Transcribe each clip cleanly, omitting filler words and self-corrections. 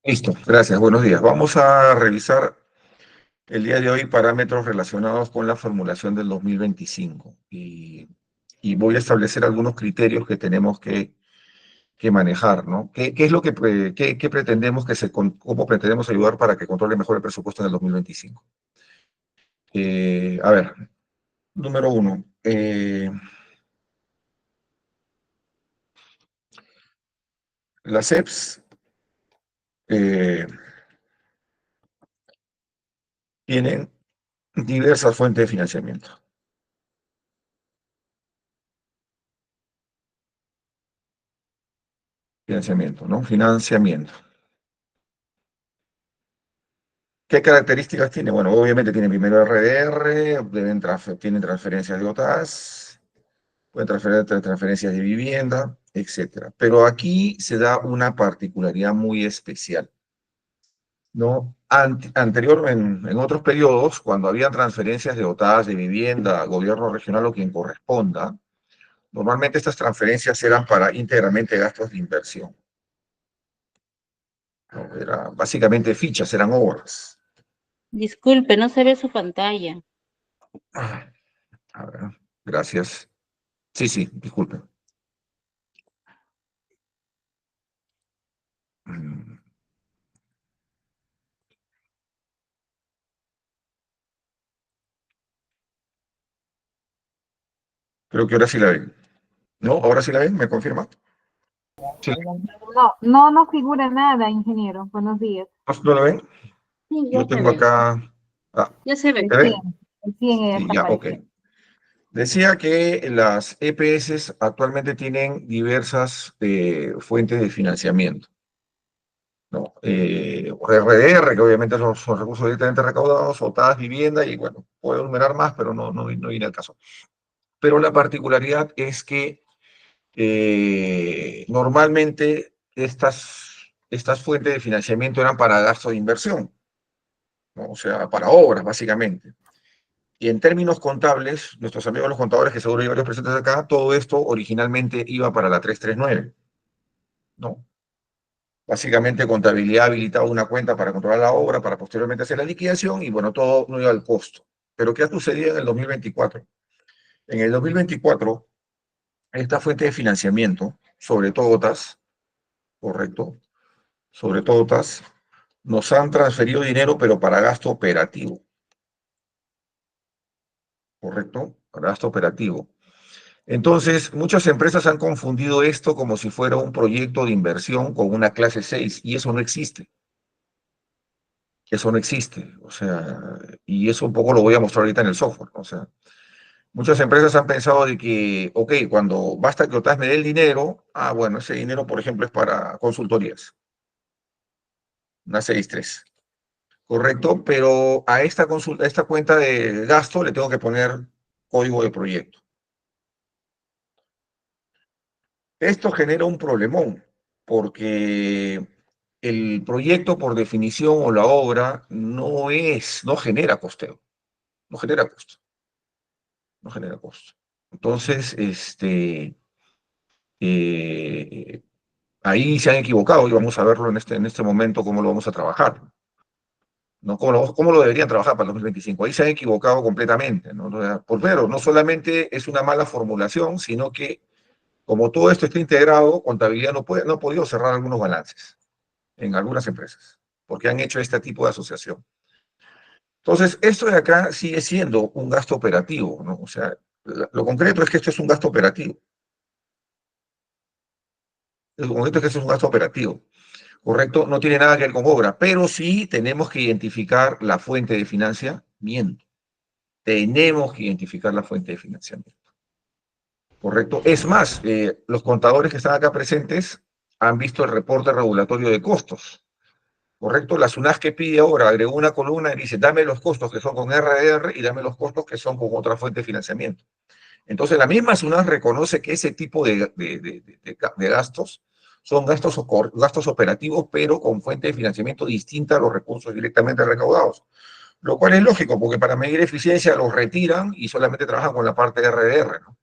Listo, gracias, buenos días. Vamos a revisar el día de hoy parámetros relacionados con la formulación del 2025 y voy a establecer algunos criterios que tenemos que manejar, ¿no? ¿Qué es lo que qué pretendemos cómo pretendemos ayudar para que controle mejor el presupuesto en el 2025? A ver, número uno, las EPS eh, tienen diversas fuentes de financiamiento. Financiamiento, ¿no? Financiamiento. ¿Qué características tiene? Bueno, obviamente tiene primero RDR, tienen transferencias de OTAS, pueden transferencias de vivienda, etcétera. Pero aquí se da una particularidad muy especial, ¿no? Anterior, en otros periodos, cuando había transferencias de OTAS, de vivienda, gobierno regional o quien corresponda, normalmente estas transferencias eran para íntegramente gastos de inversión, ¿no? Era básicamente fichas, eran obras. Disculpe, no se ve su pantalla. Ah, a ver, gracias. Sí, sí, disculpe. Mm, Creo que ahora sí la ven. ¿No? ¿Ahora sí la ven? ¿Me confirma? Sí. No, no nos figura nada, ingeniero. Buenos días. ¿No la ven? Sí, ya Yo se tengo ve. acá... Ah, Ya se ve. El ¿se ve? 100, el 100 Sí, está ya, ok. apareciendo. Decía que las EPS actualmente tienen diversas fuentes de financiamiento, ¿no? RDR, que obviamente son recursos directamente recaudados, OTAS, vivienda, y bueno, puedo enumerar más, pero no viene al caso. Pero la particularidad es que normalmente estas fuentes de financiamiento eran para gasto de inversión, ¿no? O sea, para obras, básicamente. Y en términos contables, nuestros amigos los contadores, que seguro hay varios presentes acá, todo esto originalmente iba para la 339, ¿no? Básicamente, contabilidad habilitaba una cuenta para controlar la obra, para posteriormente hacer la liquidación, y bueno, todo no iba al costo. Pero ¿qué ha sucedido en el 2024? En el 2024, esta fuente de financiamiento, sobre todo OTAS, correcto, sobre todo OTAS, nos han transferido dinero, pero para gasto operativo, ¿correcto? Para gasto operativo. Entonces, muchas empresas han confundido esto como si fuera un proyecto de inversión con una clase 6, y eso no existe. Eso no existe. O sea, y eso un poco lo voy a mostrar ahorita en el software. O sea, muchas empresas han pensado de que, ok, cuando basta que OTAS me dé el dinero, bueno, ese dinero, por ejemplo, es para consultorías, una 6.3. Correcto, pero a a esta cuenta de gasto le tengo que poner código de proyecto. Esto genera un problemón, porque el proyecto, por definición, o la obra, no genera costeo, no genera costo, no genera costo. Entonces, eh, ahí se han equivocado y vamos a verlo en este momento cómo lo vamos a trabajar. ¿No? ¿Cómo lo deberían trabajar para el 2025? Ahí se han equivocado completamente, ¿no? Por pero no solamente es una mala formulación, sino que como todo esto está integrado, contabilidad no ha podido cerrar algunos balances en algunas empresas, porque han hecho este tipo de asociación. Entonces, esto de acá sigue siendo un gasto operativo, ¿no? O sea, lo concreto es que esto es un gasto operativo. Lo concreto es que esto es un gasto operativo, ¿correcto? No tiene nada que ver con obra, pero sí tenemos que identificar la fuente de financiamiento. Tenemos que identificar la fuente de financiamiento. ¿Correcto? Es más, los contadores que están acá presentes han visto el reporte regulatorio de costos. ¿Correcto? La SUNAS que pide ahora agregó una columna y dice, dame los costos que son con RDR y dame los costos que son con otra fuente de financiamiento. Entonces, la misma SUNAS reconoce que ese tipo de gastos son gastos operativos, pero con fuente de financiamiento distinta a los recursos directamente recaudados. Lo cual es lógico, porque para medir eficiencia los retiran y solamente trabajan con la parte de RDR, ¿no?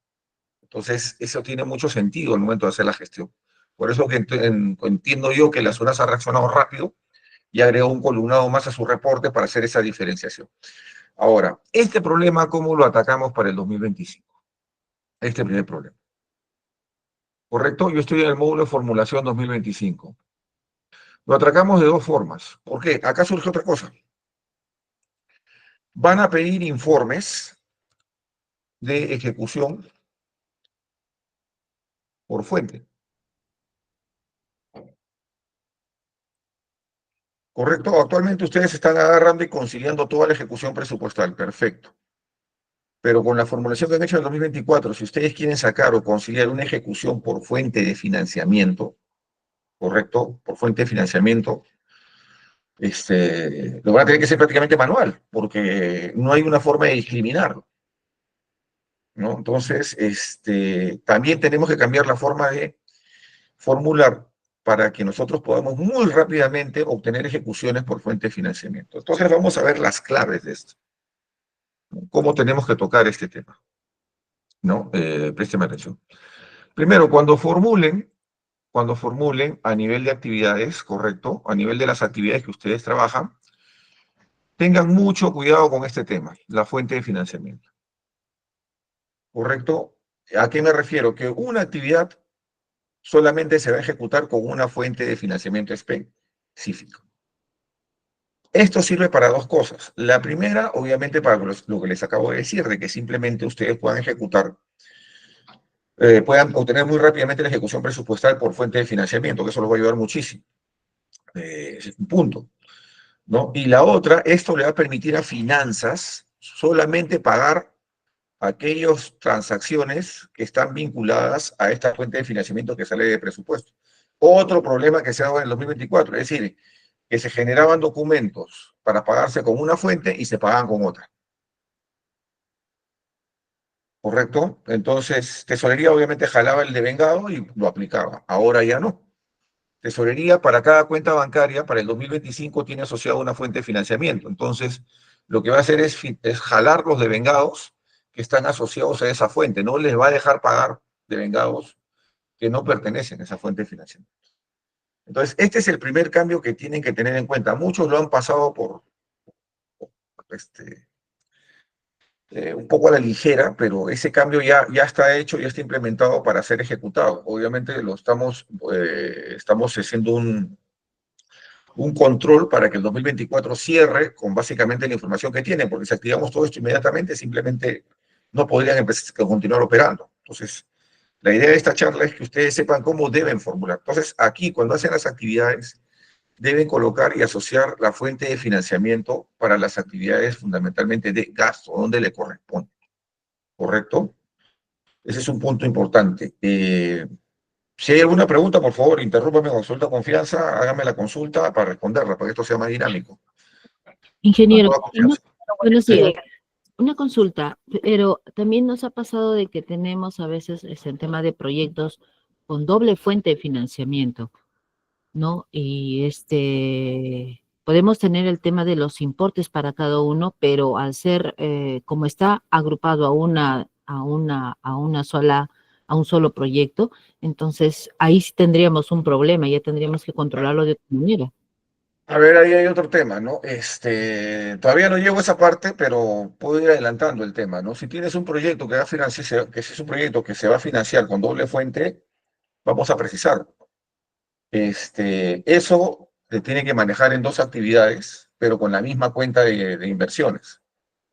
Entonces, eso tiene mucho sentido al momento de hacer la gestión. Por eso que entiendo yo que la SUNAS ha reaccionado rápido y agregó un columnado más a su reporte para hacer esa diferenciación. Ahora, este problema, ¿cómo lo atacamos para el 2025? Este primer problema. ¿Correcto? Yo estoy en el módulo de formulación 2025. Lo atacamos de dos formas. ¿Por qué? Acá surge otra cosa. Van a pedir informes de ejecución por fuente. ¿Correcto? Actualmente ustedes están agarrando y conciliando toda la ejecución presupuestal. Perfecto. Pero con la formulación que han hecho en el 2024, si ustedes quieren sacar o conciliar una ejecución por fuente de financiamiento, ¿correcto? Por fuente de financiamiento, lo van a tener que hacer prácticamente manual, porque no hay una forma de discriminarlo, ¿no? Entonces, también tenemos que cambiar la forma de formular para que nosotros podamos muy rápidamente obtener ejecuciones por fuente de financiamiento. Entonces, vamos a ver las claves de esto, ¿no? Cómo tenemos que tocar este tema, ¿no? Présteme atención. Primero, cuando formulen a nivel de actividades, correcto, a nivel de las actividades que ustedes trabajan, tengan mucho cuidado con este tema, la fuente de financiamiento. ¿Correcto? ¿A qué me refiero? Que una actividad solamente se va a ejecutar con una fuente de financiamiento específica. Esto sirve para dos cosas. La primera, obviamente, para lo que les acabo de decir, de que simplemente ustedes puedan ejecutar, puedan obtener muy rápidamente la ejecución presupuestal por fuente de financiamiento, que eso les va a ayudar muchísimo. Ese es un punto, ¿no? Y la otra, esto le va a permitir a finanzas solamente pagar aquellas transacciones que están vinculadas a esta fuente de financiamiento que sale de presupuesto. Otro problema que se ha dado en el 2024, es decir, que se generaban documentos para pagarse con una fuente y se pagaban con otra. ¿Correcto? Entonces, Tesorería obviamente jalaba el devengado y lo aplicaba. Ahora ya no. Tesorería para cada cuenta bancaria para el 2025 tiene asociado una fuente de financiamiento. Entonces, lo que va a hacer es jalar los devengados que están asociados a esa fuente. No les va a dejar pagar devengados que no pertenecen a esa fuente de financiamiento. Entonces, este es el primer cambio que tienen que tener en cuenta. Muchos lo han pasado por un poco a la ligera, pero ese cambio ya está hecho, ya está implementado para ser ejecutado. Obviamente lo estamos haciendo un control para que el 2024 cierre con básicamente la información que tienen, porque si activamos todo esto inmediatamente, simplemente no podrían empezar a continuar operando. Entonces, la idea de esta charla es que ustedes sepan cómo deben formular. Entonces, aquí, cuando hacen las actividades, deben colocar y asociar la fuente de financiamiento para las actividades fundamentalmente de gasto, donde le corresponde. ¿Correcto? Ese es un punto importante. Si hay alguna pregunta, por favor, interrúpame con absoluta confianza, hágame la consulta para responderla, para que esto sea más dinámico. Con Ingeniero, toda confianza. buenos Sí. días. Una consulta, pero también nos ha pasado de que tenemos a veces en tema de proyectos con doble fuente de financiamiento, ¿no? Y podemos tener el tema de los importes para cada uno, pero al ser, como está agrupado a un solo proyecto, entonces ahí sí tendríamos un problema, ya tendríamos que controlarlo de otra manera. A ver, ahí hay otro tema, ¿no? Todavía no llego a esa parte, pero puedo ir adelantando el tema, ¿no? Si tienes un proyecto que va a financiar, que si es un proyecto que se va a financiar con doble fuente, vamos a precisar. Eso se tiene que manejar en dos actividades, pero con la misma cuenta de inversiones.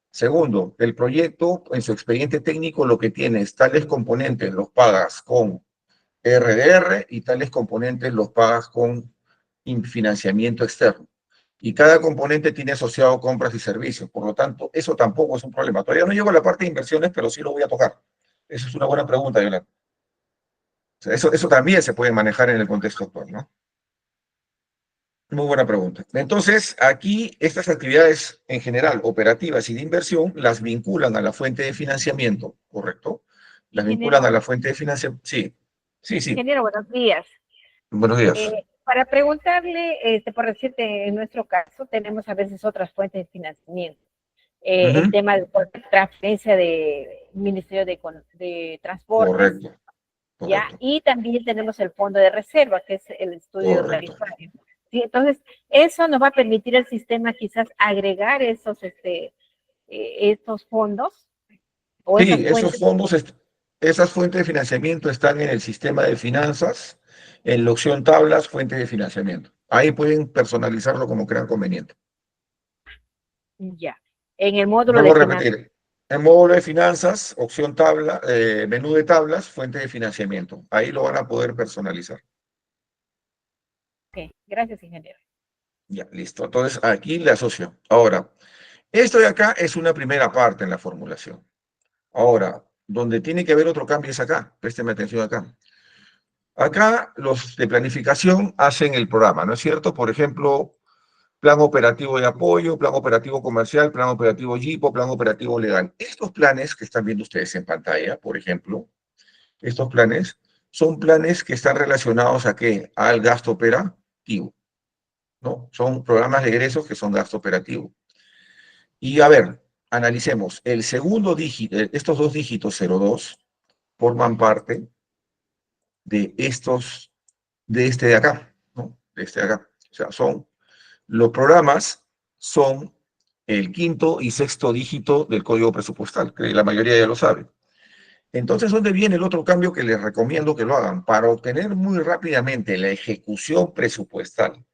Segundo, el proyecto en su expediente técnico lo que tiene es tales componentes los pagas con RDR y tales componentes los pagas con financiamiento externo. Y cada componente tiene asociado compras y servicios. Por lo tanto, eso tampoco es un problema. Todavía no llego a la parte de inversiones, pero sí lo voy a tocar. Esa es una buena pregunta, Yolanda. O sea, eso también se puede manejar en el contexto actual, ¿no? Muy buena pregunta. Entonces, aquí estas actividades en general, operativas y de inversión, las vinculan a la fuente de financiamiento, ¿correcto? Las vinculan a la fuente de financiamiento. Sí, sí, sí. Ingeniero, buenos días. Buenos días. Para preguntarle, por decirte, en nuestro caso, tenemos a veces otras fuentes de financiamiento. El tema de transferencia de Ministerio de Transportes. Correcto. ¿Ya? Y también tenemos el fondo de reserva, que es el estudio Correcto. tarifario. ¿sí? Entonces, eso nos va a permitir al sistema quizás agregar estos fondos o esas Sí, esos fuentes. fondos, esas fuentes de financiamiento están en el sistema de finanzas, en la opción tablas, fuente de financiamiento. Ahí pueden personalizarlo como crean conveniente. Ya, en el módulo Vuelvo de a finanzas. repetir. En módulo de finanzas, opción tabla, menú de tablas, fuente de financiamiento. Ahí lo van a poder personalizar. Ok, gracias, ingeniero. Ya, listo. Entonces, aquí le asocio. Ahora, esto de acá es una primera parte en la formulación. Ahora, donde tiene que haber otro cambio es acá. Présteme atención acá. Acá los de planificación hacen el programa, ¿no es cierto? Por ejemplo, plan operativo de apoyo, plan operativo comercial, plan operativo GIPO, plan operativo legal. Estos planes que están viendo ustedes en pantalla, por ejemplo, estos planes son planes que están relacionados a qué? Al gasto operativo, ¿no? Son programas de egresos que son gasto operativo. Y a ver, analicemos. El segundo dígito, estos dos dígitos 02 forman parte de estos, de este de acá, ¿no? De este de acá. O sea, los programas son el quinto y sexto dígito del código presupuestal, que la mayoría ya lo sabe. Entonces, ¿dónde viene el otro cambio que les recomiendo que lo hagan? Para obtener muy rápidamente la ejecución presupuestal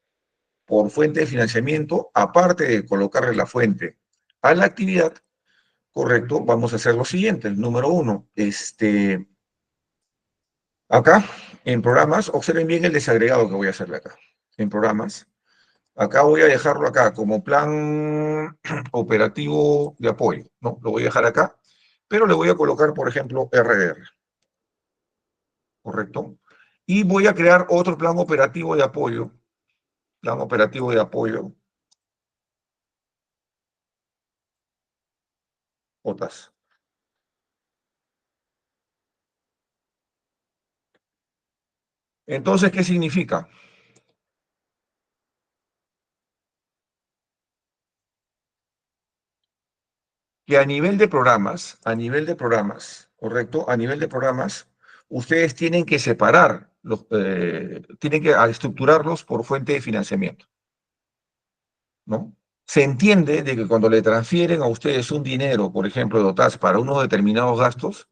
por fuente de financiamiento, aparte de colocarle la fuente a la actividad, correcto, vamos a hacer lo siguiente. El número uno, acá, en programas, observen bien el desagregado que voy a hacerle acá. En programas, acá voy a dejarlo acá como plan operativo de apoyo, ¿no? Lo voy a dejar acá, pero le voy a colocar, por ejemplo, RR, ¿correcto? Y voy a crear otro plan operativo de apoyo, OTAS. Entonces, ¿qué significa? Que ¿correcto? A nivel de programas, ustedes tienen que separar, tienen que estructurarlos por fuente de financiamiento, ¿no? Se entiende de que cuando le transfieren a ustedes un dinero, por ejemplo, de OTAS para unos determinados gastos,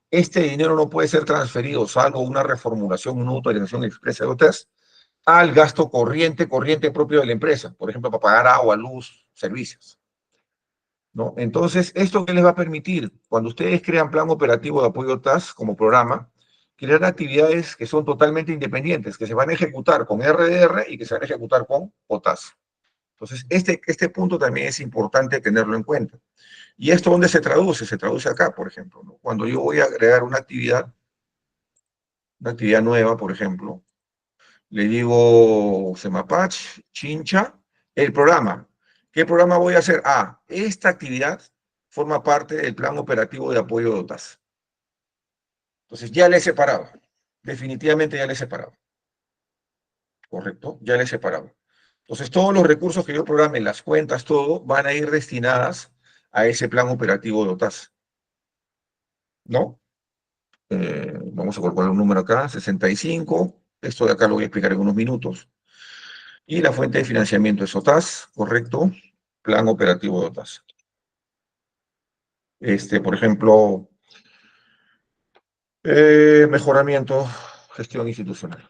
este dinero no puede ser transferido, salvo una reformulación, una autorización expresa de OTAS, al gasto corriente propio de la empresa, por ejemplo, para pagar agua, luz, servicios, ¿no? Entonces, ¿esto qué les va a permitir? Cuando ustedes crean plan operativo de apoyo TAS como programa, crear actividades que son totalmente independientes, que se van a ejecutar con RDR y que se van a ejecutar con OTAS. Entonces, este punto también es importante tenerlo en cuenta. ¿Y esto dónde se traduce? Se traduce acá, por ejemplo, ¿no? Cuando yo voy a agregar una actividad nueva, por ejemplo, le digo Semapach, Chincha, el programa. ¿Qué programa voy a hacer? Ah, esta actividad forma parte del plan operativo de apoyo de OTAS. Entonces ya le he separado. Definitivamente ya le he separado. ¿Correcto? Ya le he separado. Entonces todos los recursos que yo programe, las cuentas, todo, van a ir destinadas a ese plan operativo de OTAS. ¿No? Vamos a colocar un número acá, 65. Esto de acá lo voy a explicar en unos minutos. Y la fuente de financiamiento es OTAS, ¿correcto? Plan operativo de OTAS. Por ejemplo, mejoramiento, gestión institucional.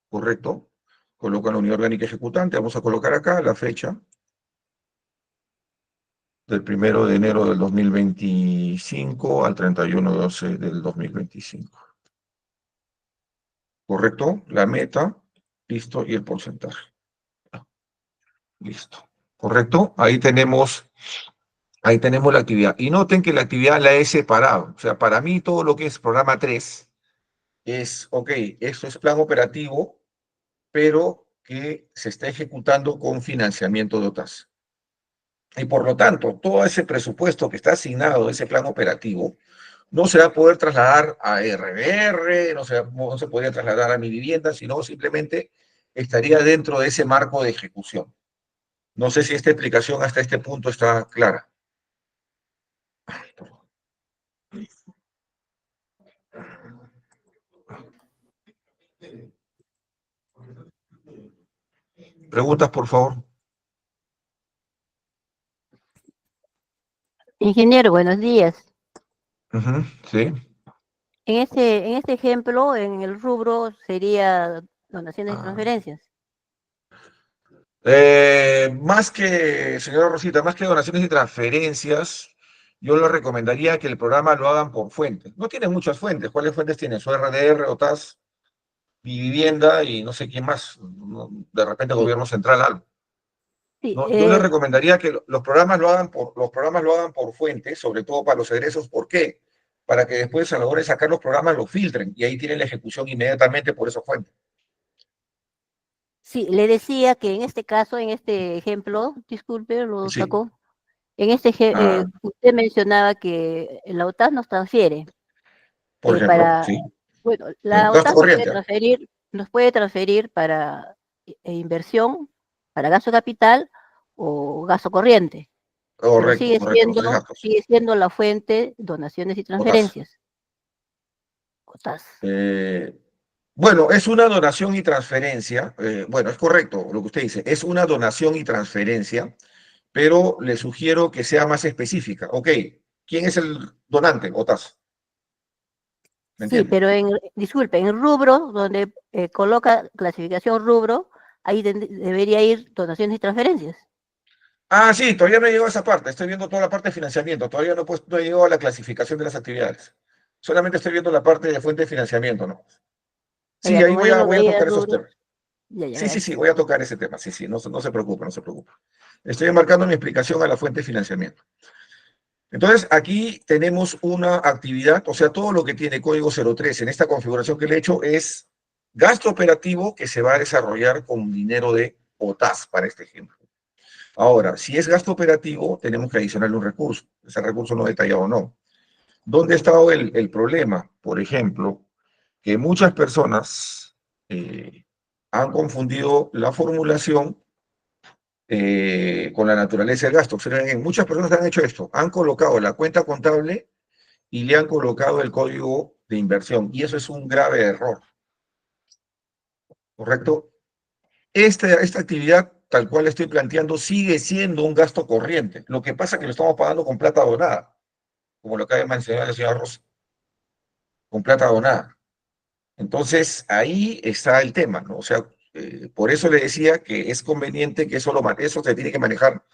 ¿Correcto? Coloca la unidad orgánica ejecutante. Vamos a colocar acá la fecha del 1 de enero del 2025 al 31/12 del 2025. ¿Correcto? La meta, listo, y el porcentaje. Listo. ¿Correcto? Ahí tenemos la actividad. Y noten que la actividad la he separado. O sea, para mí todo lo que es programa 3 es, ok, esto es plan operativo, pero que se está ejecutando con financiamiento de OTAS. Y por lo tanto, todo ese presupuesto que está asignado a ese plan operativo no se va a poder trasladar a RBR, no se podría trasladar a mi vivienda, sino simplemente estaría dentro de ese marco de ejecución. No sé si esta explicación hasta este punto está clara. Preguntas, por favor. Ingeniero, buenos días. Ujú, sí. En este ejemplo, en el rubro sería donaciones y Ah. transferencias. Más que, señora Rosita, más que donaciones y transferencias, yo le recomendaría que el programa lo hagan por fuentes. No tiene muchas fuentes. ¿Cuáles fuentes tiene? Su RDR, OTAS, Mi Vivienda y no sé quién más. De repente Sí, Gobierno Central, algo. sí, ¿No? Yo le recomendaría que los programas lo hagan por fuentes, sobre todo para los egresos. ¿Por qué? Para que después a la hora de sacar los programas los filtren y ahí tienen la ejecución inmediatamente por esa fuente. sí, le decía que en este caso, en este ejemplo, disculpe, lo Sí. sacó. Ah, Usted mencionaba que la OTAS nos transfiere por ejemplo, para, sí. bueno, la Gasto OTAS corriente. ¿Ah? nos puede transferir para inversión, para gasto capital o gasto corriente, pero Correcto, correcto, los tres gastos. sigue siendo la fuente donaciones y OTAS. transferencias. OTAS. Eh, bueno, es una donación y transferencia. Bueno, es correcto lo que usted dice. Es una donación y transferencia, pero le sugiero que sea más específica. Ok, ¿quién es el donante? OTAS. ¿Me Sí, entiende? pero disculpe, en rubro, donde coloca clasificación rubro, ahí debería ir donaciones y transferencias. Ah, sí, todavía no he llegado a esa parte. Estoy viendo toda la parte de financiamiento. Todavía no he llegado a la clasificación de las actividades. Solamente estoy viendo la parte de fuente de financiamiento, ¿no? Sí, Ya, ahí como yo lo voy a veía tocar esos rubro, temas. ya, Sí, sí, sí, gracias. voy a tocar ese tema. Sí, sí, no se preocupe, no se preocupe. Estoy enmarcando mi explicación a la fuente de financiamiento. Entonces, aquí tenemos una actividad, o sea, todo lo que tiene código 03 en esta configuración que le he hecho es gasto operativo que se va a desarrollar con dinero de OTAS, para este ejemplo. Ahora, si es gasto operativo, tenemos que adicionarle un recurso. Ese recurso no detallado no. ¿Dónde ha estado el problema? Por ejemplo, que muchas personas han confundido la formulación con la naturaleza del gasto. Observen bien, muchas personas han hecho esto, han colocado la cuenta contable y le han colocado el código de inversión, y eso es un grave error, ¿correcto? Esta actividad, tal cual estoy planteando, sigue siendo un gasto corriente. Lo que pasa es que lo estamos pagando con plata donada, como lo acaba de mencionar la señora Rosa, con plata donada. Entonces, ahí está el tema, ¿no? O sea, por eso le decía que es conveniente que eso se tiene que manejar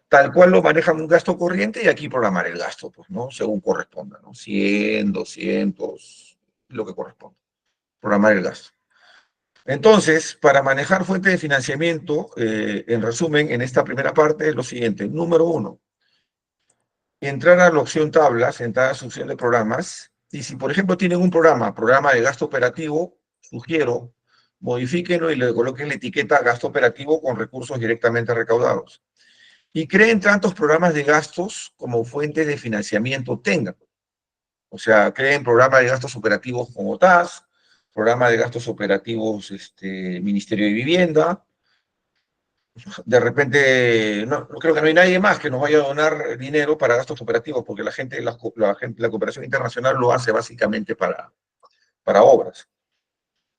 tal cual lo manejan un gasto corriente y aquí programar el gasto, pues, ¿no? Según corresponda, ¿no? 100, 200, lo que corresponda. Programar el gasto. Entonces, para manejar fuentes de financiamiento, en resumen, en esta primera parte es lo siguiente. Número uno, entrar a la opción tablas, entrar a su opción de programas, y si por ejemplo tienen un programa de gasto operativo, sugiero, modifíquenlo y le coloquen la etiqueta gasto operativo con recursos directamente recaudados. Y creen tantos programas de gastos como fuentes de financiamiento tengan. O sea, creen programas de gastos operativos como TAS, programa de gastos operativos Ministerio de Vivienda. De repente, no creo que no hay nadie más que nos vaya a donar dinero para gastos operativos, porque la cooperación internacional lo hace básicamente para obras.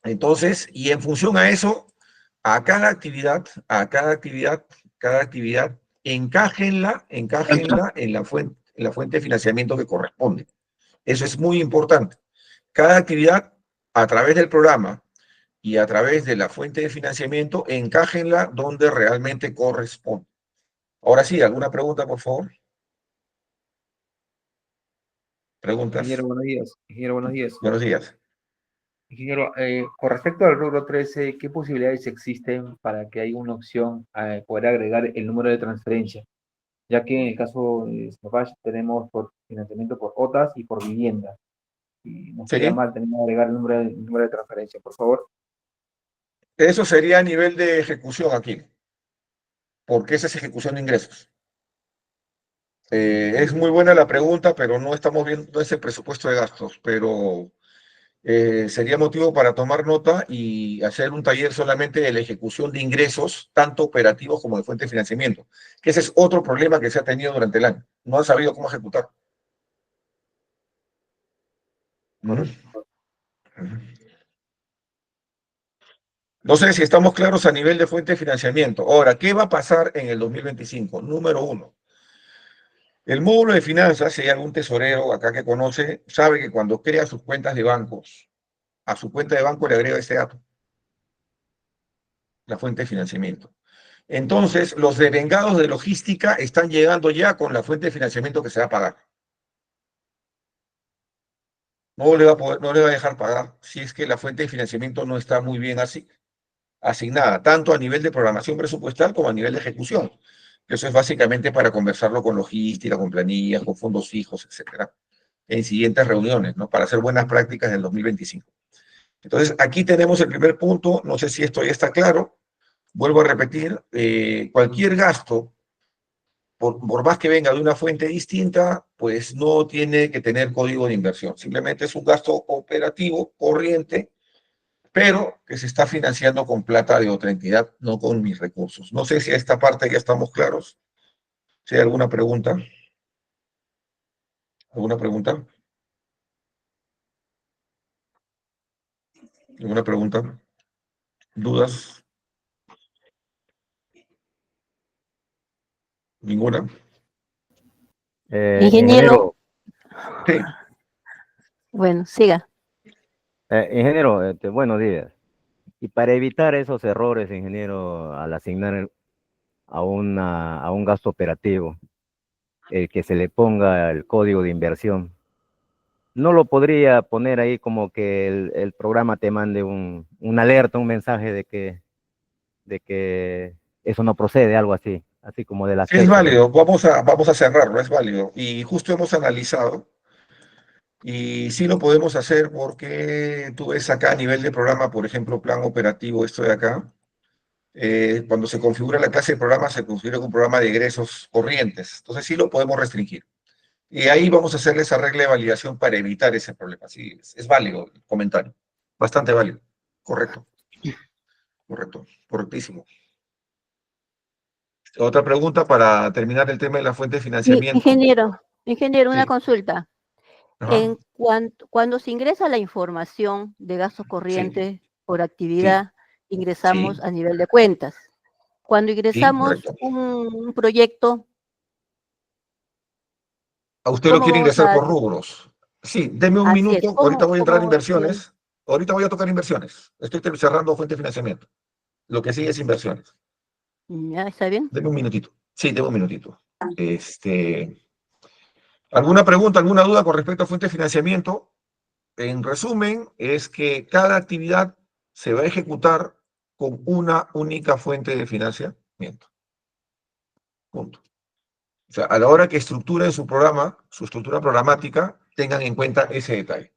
Entonces, y en función a eso, cada actividad, encájenla en la fuente de financiamiento que corresponde. Eso es muy importante. Cada actividad, a través del programa y a través de la fuente de financiamiento, encájenla donde realmente corresponde. Ahora sí, ¿alguna pregunta, por favor? ¿Preguntas? Ingeniero, buenos días. Ingeniero, buenos días. Buenos días. Ingeniero, con respecto al rubro 13, ¿qué posibilidades existen para que haya una opción a poder agregar el número de transferencia? Ya que en el caso de Snapbash tenemos por financiamiento por OTAS y por vivienda. Y no estaría Sí, mal también agregar el número de transferencia, por favor. eso sería a nivel de ejecución aquí, porque esa es ejecución de ingresos. Es muy buena la pregunta, pero no estamos viendo ese presupuesto de gastos, pero sería motivo para tomar nota y hacer un taller solamente de la ejecución de ingresos, tanto operativos como de fuente de financiamiento, que ese es otro problema que se ha tenido durante el año. No han sabido cómo ejecutar. Ujú, Correcto. ujú. No sé si estamos claros a nivel de fuente de financiamiento. Ahora, ¿qué va a pasar en el 2025? Número uno, el módulo de finanzas, si hay algún tesorero acá que conoce, sabe que cuando crea sus cuentas de bancos, a su cuenta de banco le agrega este dato, la fuente de financiamiento. Entonces, los devengados de logística están llegando ya con la fuente de financiamiento que se va a pagar. No le va a poder, no le va a dejar pagar si es que la fuente de financiamiento no está muy bien así, asignada, tanto a nivel de programación presupuestal como a nivel de ejecución. Eso es básicamente para conversarlo con logística, con planillas, con fondos fijos, etcétera, en siguientes reuniones, ¿no? Para hacer buenas prácticas del 2025. Entonces, aquí tenemos el primer punto, no sé si esto ya está claro, vuelvo a repetir, cualquier gasto, por más que venga de una fuente distinta, pues no tiene que tener código de inversión, simplemente es un gasto operativo, corriente, pero que se está financiando con plata de otra entidad, no con mis recursos. No sé si a esta parte ya estamos claros. Si hay alguna pregunta. ¿Alguna pregunta? ¿Alguna pregunta? ¿Dudas? ¿Ninguna? Ingeniero, Ingeniero, Sí. bueno, siga. ingeniero, buenos días. Y para evitar esos errores, ingeniero, al asignar a un gasto operativo, el que se le ponga el código de inversión, ¿no lo podría poner ahí como que el programa te mande una alerta, un mensaje de que eso no procede, algo así, así como de las Sí, es fechas? válido. Vamos a cerrarlo, es válido. Y justo hemos analizado, y sí lo podemos hacer porque tú ves acá a nivel de programa, por ejemplo, plan operativo, esto de acá, cuando se configura la clase de programa, se configura un programa de egresos corrientes. Entonces sí lo podemos restringir. Y ahí vamos a hacerle esa regla de validación para evitar ese problema. Sí, es válido el comentario. Bastante válido. Correcto, correcto, correctísimo. Otra pregunta para terminar el tema de la fuente de financiamiento. Ingeniero, una Sí, consulta. ajá, Cuando se ingresa la información de gastos sí, corrientes por sí, actividad, ingresamos sí, a nivel de cuentas. Cuando sí, ingresamos correcto. un proyecto, A usted lo ¿cómo quiere vamos ingresar a...? por rubros. Sí, deme un Así es, minuto. Ahorita voy a entrar a cómo bien? inversiones. Ahorita voy a tocar inversiones. Estoy cerrando fuente de financiamiento. Lo que sigue es inversiones. ¿Ya está bien? Deme un minutito. Sí, deme un minutito. ¿Alguna pregunta, alguna duda con respecto a fuente de financiamiento? En resumen, es que cada actividad se va a ejecutar con una única fuente de financiamiento. Punto. O sea, a la hora que estructuren su programa, su estructura programática, tengan en cuenta ese detalle.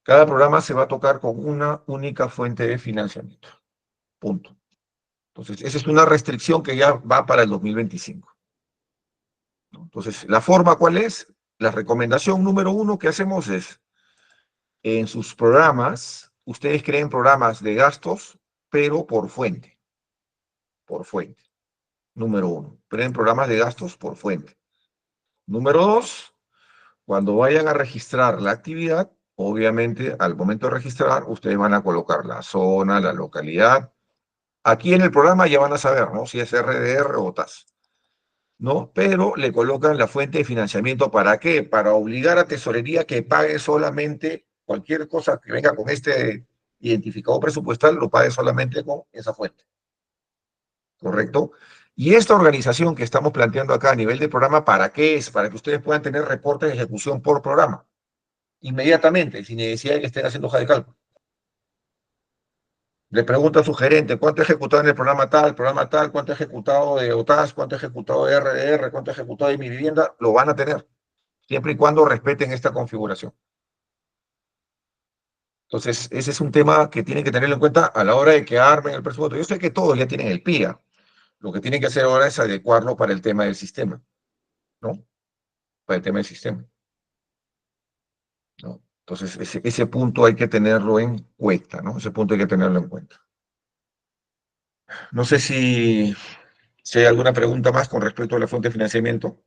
Cada programa se va a tocar con una única fuente de financiamiento. Punto. Entonces, esa es una restricción que ya va para el 2025. ¿No? Entonces, ¿la forma cuál es? La recomendación número uno que hacemos es, en sus programas, ustedes creen programas de gastos, pero por fuente. Por fuente. Número uno. Creen programas de gastos por fuente. Número dos, cuando vayan a registrar la actividad, obviamente al momento de registrar, ustedes van a colocar la zona, la localidad. Aquí en el programa ya van a saber, ¿no? Si es RDR o TAS, ¿no? Pero le colocan la fuente de financiamiento. ¿Para qué? Para obligar a tesorería que pague solamente cualquier cosa que venga con este identificador presupuestal, lo pague solamente con esa fuente. ¿Correcto? Y esta organización que estamos planteando acá a nivel de programa, ¿para qué es? Para que ustedes puedan tener reportes de ejecución por programa, inmediatamente, sin necesidad de que estén haciendo hoja de cálculo. Le pregunta a su gerente, ¿cuánto he ejecutado en el programa tal, cuánto he ejecutado de OTAS, cuánto he ejecutado de RDR, cuánto he ejecutado de mi vivienda? Lo van a tener, siempre y cuando respeten esta configuración. Entonces, ese es un tema que tienen que tenerlo en cuenta a la hora de que armen el presupuesto. Yo sé que todos ya tienen el PIA. Lo que tienen que hacer ahora es adecuarlo para el tema del sistema, ¿no? Para el tema del sistema, ¿no? Entonces, ese punto hay que tenerlo en cuenta, ¿no? Ese punto hay que tenerlo en cuenta. No sé si hay alguna pregunta más con respecto a la fuente de financiamiento,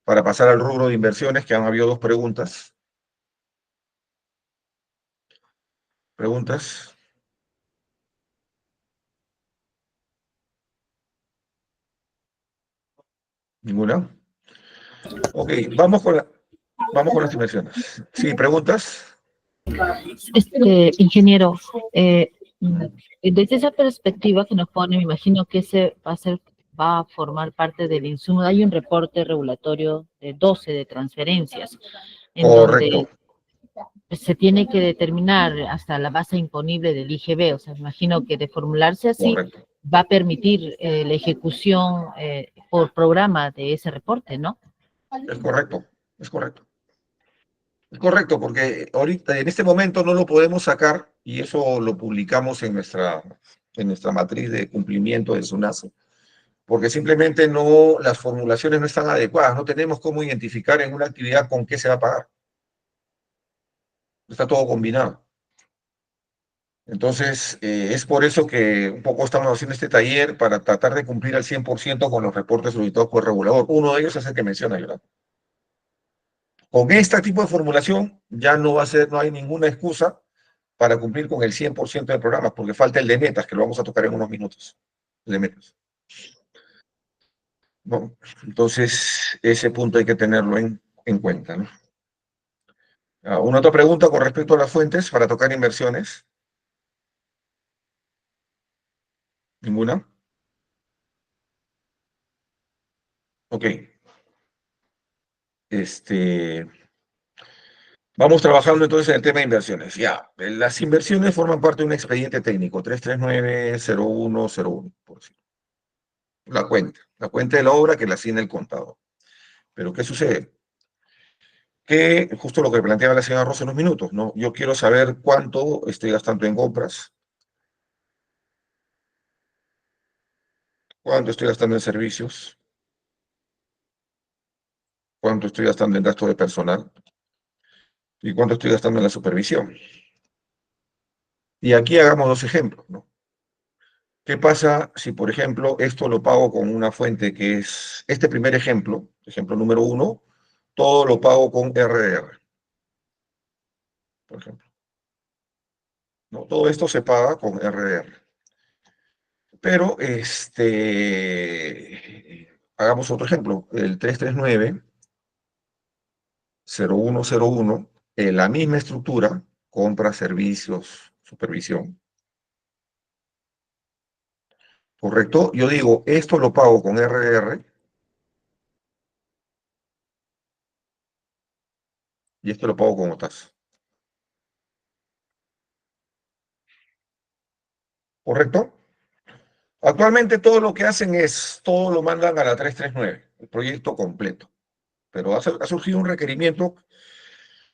para pasar al rubro de inversiones, que han habido dos preguntas. ¿Preguntas? ¿Ninguna? Ok, vamos con las inversiones. Sí, ¿preguntas? Ingeniero, desde esa perspectiva que nos pone, me imagino que ese va a formar parte del insumo. Hay un reporte regulatorio de 12 de transferencias, en Correcto, donde se tiene que determinar hasta la base imponible del IGB. O sea, me imagino que de formularse así correcto. va a permitir la ejecución por programa de ese reporte, ¿no? Es correcto, es correcto. Es correcto, porque ahorita, en este momento no lo podemos sacar y eso lo publicamos en nuestra matriz de cumplimiento de SUNASE, porque simplemente no, las formulaciones no están adecuadas, no tenemos cómo identificar en una actividad con qué se va a pagar. Está todo combinado. Entonces, es por eso que un poco estamos haciendo este taller para tratar de cumplir al 100% con los reportes solicitados por el regulador. Uno de ellos es el que menciona Yolanda. Con este tipo de formulación ya no va a ser, no hay ninguna excusa para cumplir con el 100% del programa, porque falta el de metas, que lo vamos a tocar en unos minutos. El de metas. ¿No? Entonces, ese punto hay que tenerlo en cuenta, ¿no? Una otra pregunta con respecto a las fuentes para tocar inversiones. ¿Ninguna? Ok. Vamos trabajando entonces en el tema de inversiones. Ya, las inversiones forman parte de un expediente técnico, 339-0101, por decirlo. La cuenta de la obra que la asigna el contador. Pero ¿qué sucede? Que justo lo que planteaba la señora Rosa en unos minutos, ¿no? Yo quiero saber cuánto estoy gastando en compras, cuánto estoy gastando en servicios, cuánto estoy gastando en gasto de personal y cuánto estoy gastando en la supervisión. Y aquí hagamos dos ejemplos, ¿no? ¿Qué pasa si, por ejemplo, esto lo pago con una fuente que es este primer ejemplo, ejemplo número 1, todo lo pago con RDR, por ejemplo? ¿No? Todo esto se paga con RDR. Pero, hagamos otro ejemplo, el 339-0101, en la misma estructura, compra, servicios, supervisión. ¿Correcto? Yo digo, esto lo pago con RDR y esto lo pago con OTAS. ¿Correcto? Actualmente todo lo que hacen es, todo lo mandan a la 339, el proyecto completo. Pero ha surgido un requerimiento,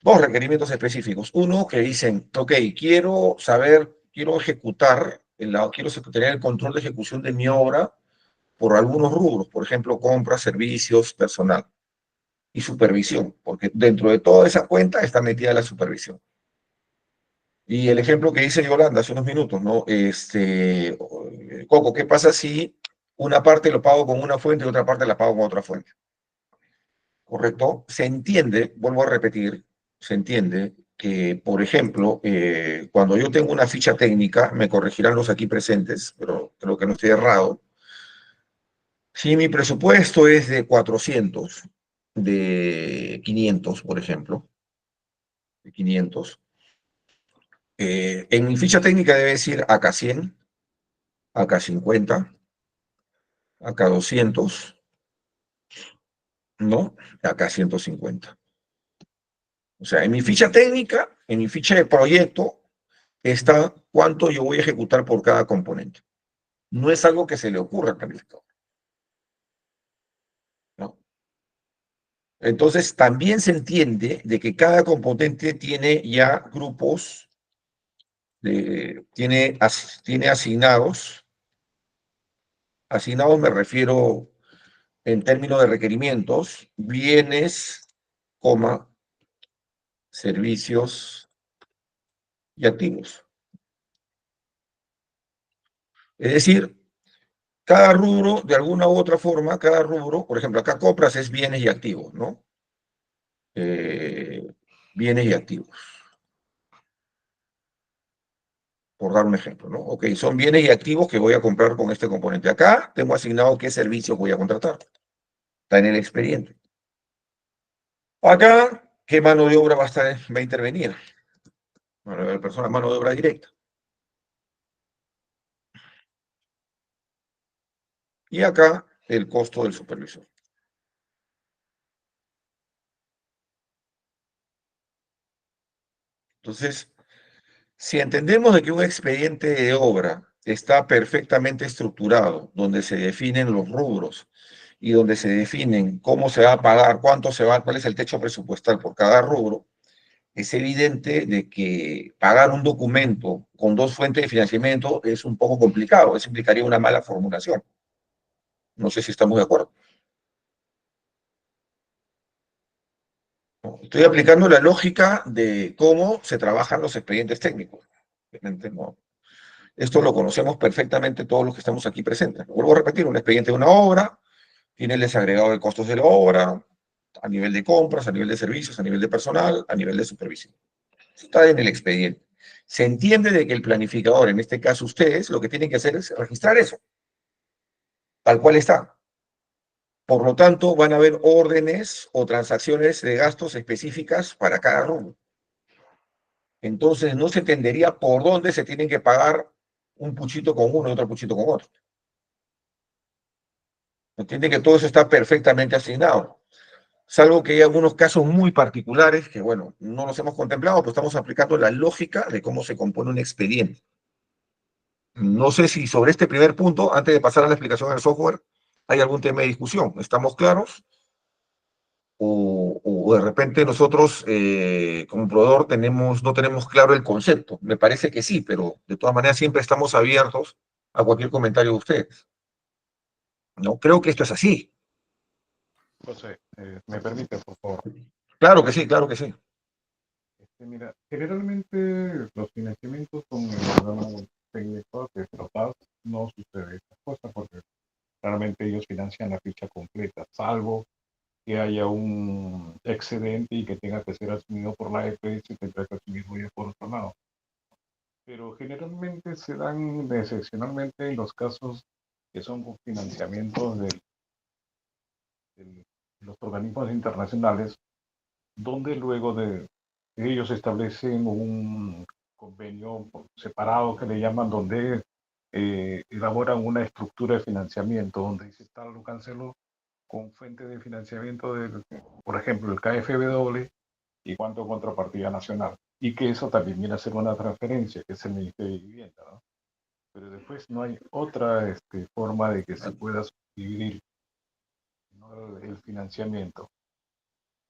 dos requerimientos específicos. Uno que dicen, ok, quiero saber, quiero ejecutar, quiero tener el control de ejecución de mi obra por algunos rubros, por ejemplo, compras, servicios, personal y supervisión, porque dentro de toda esa cuenta está metida la supervisión. Y el ejemplo que dice Yolanda hace unos minutos, ¿no? Coco, ¿qué pasa si una parte lo pago con una fuente y otra parte la pago con otra fuente? ¿Correcto? Se entiende, vuelvo a repetir, se entiende que, por ejemplo, cuando yo tengo una ficha técnica, me corregirán los aquí presentes, pero creo que no estoy errado. Si mi presupuesto es de 400, de 500, por ejemplo, de 500, en mi ficha técnica debe decir acá 100, acá 50, acá 200, ¿no? Acá 150. O sea, en mi ficha técnica, en mi ficha de proyecto, está cuánto yo voy a ejecutar por cada componente. No es algo que se le ocurra al planificador, ¿no? Entonces, también se entiende de que cada componente tiene ya grupos, tiene asignados me refiero en términos de requerimientos, bienes, coma, servicios y activos. Es decir, cada rubro, de alguna u otra forma, cada rubro, por ejemplo, acá compras es bienes y activos, ¿no? Bienes y activos, por dar un ejemplo, ¿no? Ok, son bienes y activos que voy a comprar con este componente. Acá tengo asignado qué servicios voy a contratar. Está en el expediente. Acá, ¿qué mano de obra va a intervenir? Mano de obra directa. Y acá, el costo del supervisor. Entonces, si entendemos de que un expediente de obra está perfectamente estructurado, donde se definen los rubros y donde se definen cómo se va a pagar, cuál es el techo presupuestal por cada rubro, es evidente de que pagar un documento con dos fuentes de financiamiento es un poco complicado, eso implicaría una mala formulación. No sé si estamos de acuerdo. Estoy aplicando la lógica de cómo se trabajan los expedientes técnicos. No. Esto lo conocemos perfectamente todos los que estamos aquí presentes. Lo vuelvo a repetir, un expediente de una obra, tiene el desagregado de costos de la obra, a nivel de compras, a nivel de servicios, a nivel de personal, a nivel de supervisión. Eso está en el expediente. Se entiende de que el planificador, en este caso ustedes, lo que tienen que hacer es registrar eso, tal cual está. Por lo tanto, van a haber órdenes o transacciones de gastos específicas para cada rubro. Entonces, no se entendería por dónde se tienen que pagar un puchito con uno y otro puchito con otro. Entienden que todo eso está perfectamente asignado. Salvo que hay algunos casos muy particulares que, bueno, no los hemos contemplado, pero estamos aplicando la lógica de cómo se compone un expediente. No sé si sobre este primer punto, antes de pasar a la explicación del software, hay algún tema de discusión. ¿Estamos claros? O de repente nosotros, como proveedor, no tenemos claro el concepto. Me parece que sí, pero de todas maneras siempre estamos abiertos a cualquier comentario de ustedes. No, creo que esto es así. José, ¿me permite, por favor? Claro que sí, claro que sí. Mira, generalmente los financiamientos con el programa técnico de Propaz no sucede esta cosa porque realmente ellos financian la ficha completa, salvo que haya un excedente y que tenga que ser asumido por la EPS y tendrá que asumirlo ya por otro lado. Pero generalmente se dan excepcionalmente en los casos que son con financiamientos de los organismos internacionales, donde luego de ellos establecen un convenio separado que le llaman, donde elaboran una estructura de financiamiento, donde dice tal lo cancelo con fuente de financiamiento de, por ejemplo, el KfW y cuánto contrapartida nacional. Y que eso también viene a ser una transferencia, que es el Ministerio de Vivienda, ¿no? Pero después no hay otra forma de que se pueda subdividir, ¿no?, el financiamiento.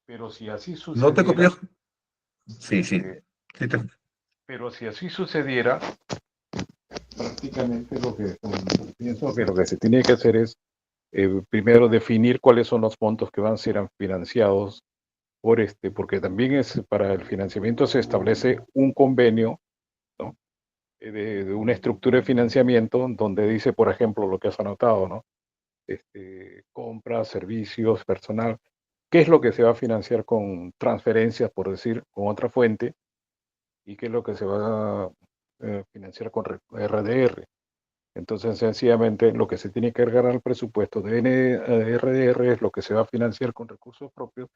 Pero si así ¿No te sucediera, copió? Sí, sí. Sí pero si así sucediera, prácticamente pienso que lo que se tiene que hacer es primero definir cuáles son los montos que van a ser financiados por porque también es para el financiamiento se establece un convenio, ¿no?, de una estructura de financiamiento donde dice, por ejemplo, lo que has anotado, ¿no? Compras, servicios, personal, qué es lo que se va a financiar con transferencias, por decir, con otra fuente, y qué es lo que se va a financiar con RDR. Entonces, sencillamente, lo que se tiene que cargar al presupuesto de RDR es lo que se va a financiar con recursos propios,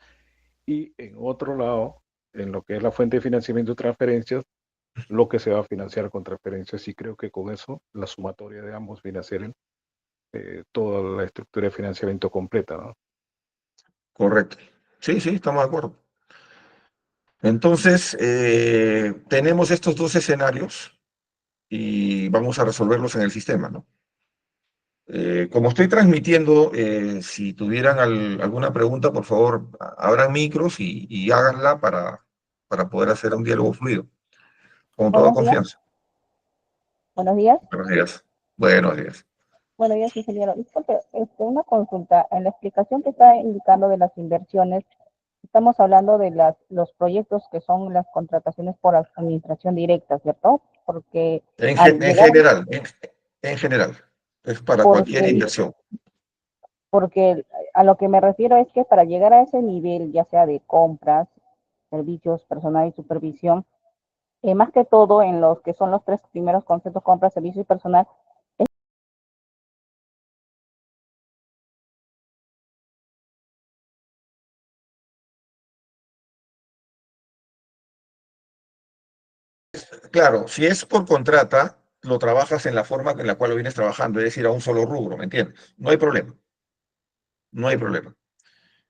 y en otro lado, en lo que es la fuente de financiamiento y transferencias, lo que se va a financiar con transferencias. Y creo que con eso, la sumatoria de ambos viene a ser toda la estructura de financiamiento completa, ¿no? Correcto. Sí, sí, estamos de acuerdo. Entonces, tenemos estos dos escenarios y vamos a resolverlos en el sistema, ¿no? Como estoy transmitiendo, si tuvieran alguna pregunta, por favor, abran micros y háganla para poder hacer un diálogo fluido, con toda Buenos días. confianza. Buenos días. Buenos días. Buenos días. Buenos días, ingeniero. Disculpe, una consulta. En la explicación que está indicando de las inversiones, estamos hablando de los proyectos que son las contrataciones por administración directa, ¿cierto? Porque En, al en llegar, general, en general, es para cualquier porque, inversión. porque a lo que me refiero es que para llegar a ese nivel, ya sea de compras, servicios, personal y supervisión, más que todo en los que son los tres primeros conceptos, compras, servicios y personal, Claro, si es por contrata, lo trabajas en la forma en la cual lo vienes trabajando, es decir, a un solo rubro, ¿me entiendes? No hay problema, no hay problema.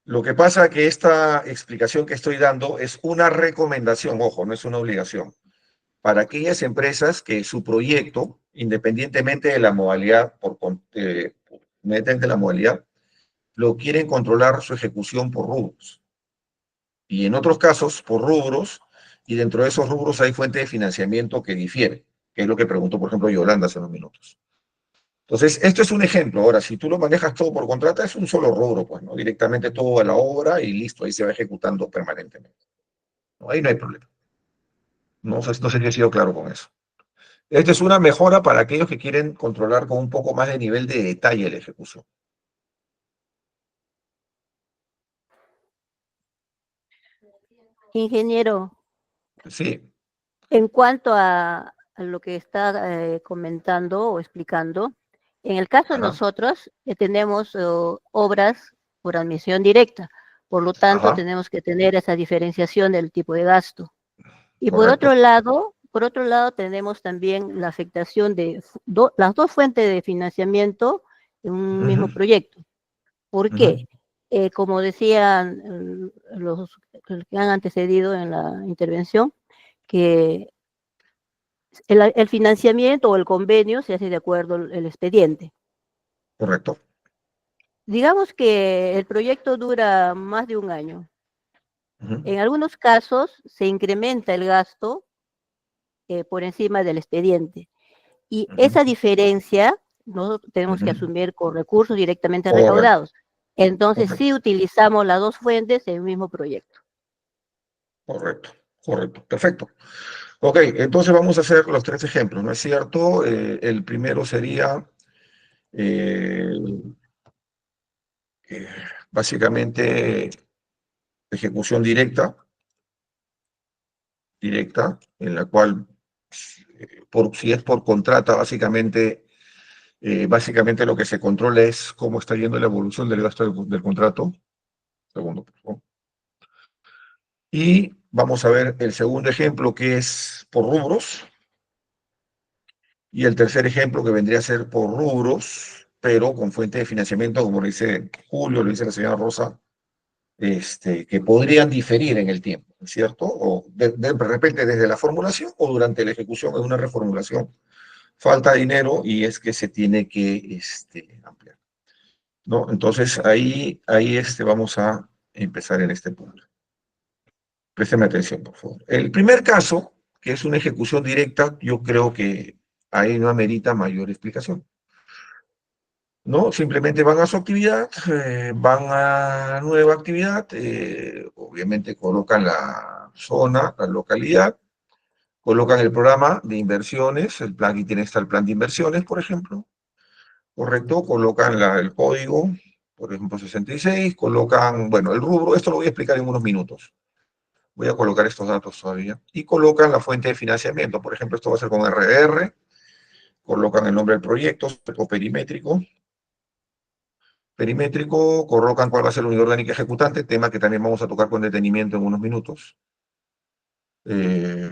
Lo que pasa es que esta explicación que estoy dando es una recomendación, ojo, no es una obligación, para aquellas empresas que su proyecto, independientemente de la modalidad, independientemente de la modalidad, lo quieren controlar su ejecución por rubros. Y en otros casos, por rubros, y dentro de esos rubros hay fuente de financiamiento que difiere, que es lo que preguntó, por ejemplo, Yolanda hace unos minutos. Entonces, esto es un ejemplo. Ahora, si tú lo manejas todo por contrata, es un solo rubro, pues, ¿no? Directamente todo a la obra y listo, ahí se va ejecutando permanentemente. ¿No? Ahí no hay problema. No sé si he sido claro con eso. Esta es una mejora para aquellos que quieren controlar con un poco más de nivel de detalle la ejecución. Ingeniero, Sí. en cuanto a lo que está comentando o explicando, en el caso de Ajá. nosotros tenemos obras por admisión directa, por lo tanto Ajá. tenemos que tener esa diferenciación del tipo de gasto. Y Correcto. por otro lado tenemos también la afectación de las dos fuentes de financiamiento en un mismo Ujú, proyecto. ¿Por ujú. qué? Como decían los que han antecedido en la intervención, que el financiamiento o el convenio se hace de acuerdo al expediente. Correcto. Digamos que el proyecto dura más de un año. Ujú, En algunos casos se incrementa el gasto por encima del expediente. Y ujú, esa diferencia nosotros tenemos que ujú. asumir con recursos directamente Correcto. recaudados. Entonces sí Correcto. utilizamos las dos fuentes en el mismo proyecto. Correcto. Correcto. Perfecto. Ok, entonces vamos a hacer los tres ejemplos, ¿no es cierto? El primero sería eh, eh, básicamente ejecución directa, en la cual, si es por contrata, básicamente lo que se controla es cómo está yendo la evolución del gasto del contrato. Segundo, por favor. Y vamos a ver el segundo ejemplo, que es por rubros, y el tercer ejemplo que vendría a ser por rubros, pero con fuente de financiamiento, como lo dice Julio, lo dice la señora Rosa, que podrían diferir en el tiempo, ¿cierto? O de repente desde la formulación o durante la ejecución es una reformulación. Falta dinero y es que se tiene que ampliar, ¿no? Entonces ahí vamos a empezar en este punto. Présteme atención, por favor. El primer caso, que es una ejecución directa, yo creo que ahí no amerita mayor explicación. ¿No? Simplemente van a su actividad, van a nueva actividad, obviamente colocan la zona, la localidad, colocan el programa de inversiones, el plan, aquí está el plan de inversiones, por ejemplo, correcto, colocan el código, por ejemplo 66, colocan, bueno, el rubro, esto lo voy a explicar en unos minutos, voy a colocar estos datos todavía, y colocan la fuente de financiamiento, por ejemplo, esto va a ser con RR, colocan el nombre del proyecto, o perimétrico, colocan cuál va a ser la unidad orgánica ejecutante, tema que también vamos a tocar con detenimiento en unos minutos. Eh,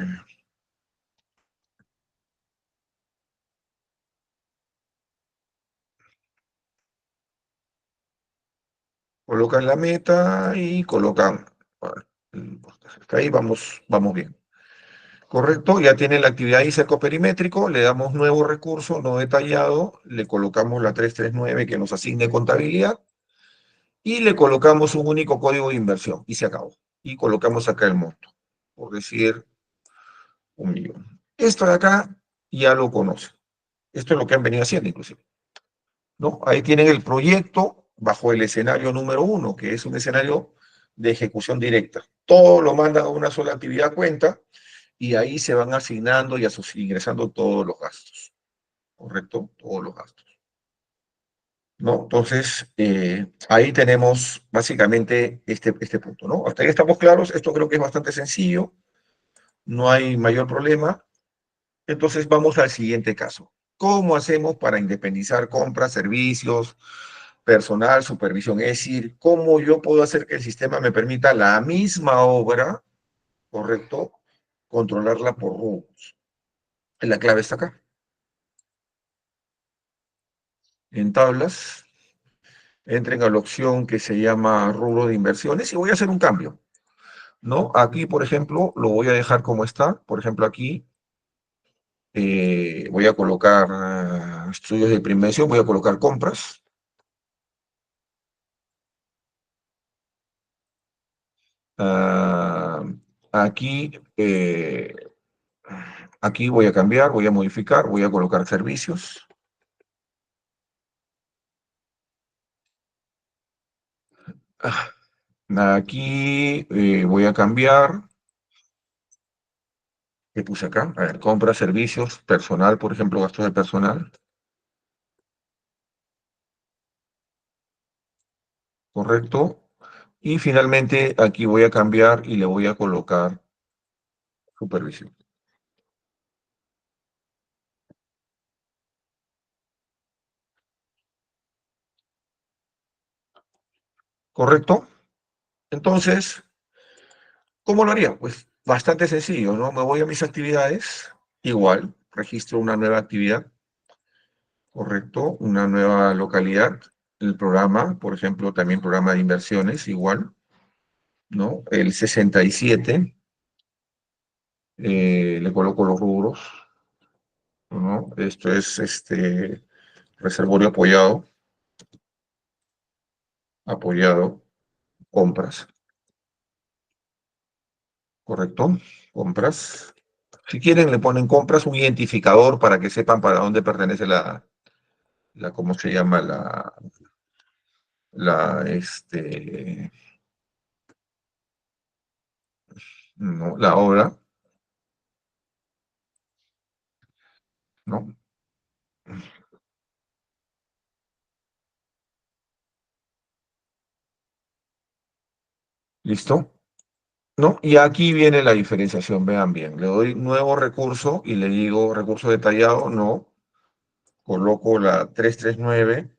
Colocan la meta y colocan, bueno, hasta ahí vamos bien. Correcto, ya tienen la actividad ahí cerco perimétrico, le damos nuevo recurso no detallado, le colocamos la 339 que nos asigne contabilidad y le colocamos un único código de inversión y se acabó. Y colocamos acá el monto, por decir 1.000.000. Esto de acá ya lo conocen. Esto es lo que han venido haciendo inclusive, ¿no? Ahí tienen el proyecto bajo el escenario número 1, que es un escenario de ejecución directa. Todo lo mandan a una sola actividad cuenta y ahí se van asignando y ingresando todos los gastos, ¿correcto? Todos los gastos, ¿no? Entonces, ahí tenemos básicamente este punto, ¿no? Hasta ahí estamos claros, esto creo que es bastante sencillo, no hay mayor problema. Entonces vamos al siguiente caso. ¿Cómo hacemos para independizar compras, servicios, personal, supervisión? Es decir, ¿cómo yo puedo hacer que el sistema me permita la misma obra, correcto, controlarla por rubros. La clave está acá. En tablas, entren a la opción que se llama rubro de inversiones y voy a hacer un cambio, ¿no? Aquí, por ejemplo, lo voy a dejar como está. Por ejemplo, aquí voy a colocar estudios de primera mención, voy a colocar compras. Aquí, aquí voy a cambiar, voy a modificar, voy a colocar servicios. Aquí voy a cambiar. ¿Qué puse acá? A ver, compras, servicios, personal, por ejemplo, gastos de personal. Correcto. Y finalmente aquí voy a cambiar y le voy a colocar supervisión. ¿Correcto? Entonces, ¿cómo lo haría? Pues bastante sencillo, ¿no? Me voy a mis actividades, igual, registro una nueva actividad, correcto, una nueva localidad, el programa, por ejemplo, también programa de inversiones, igual, ¿no? El 67, le coloco los rubros, ¿no? Esto es reservorio apoyado, compras, ¿correcto? Compras. Si quieren, le ponen compras, un identificador para que sepan para dónde pertenece ¿cómo se llama? La, no, la obra, ¿no? ¿Listo? ¿No? Y aquí viene la diferenciación, vean bien. Le doy nuevo recurso y le digo recurso detallado, no. Coloco la 339,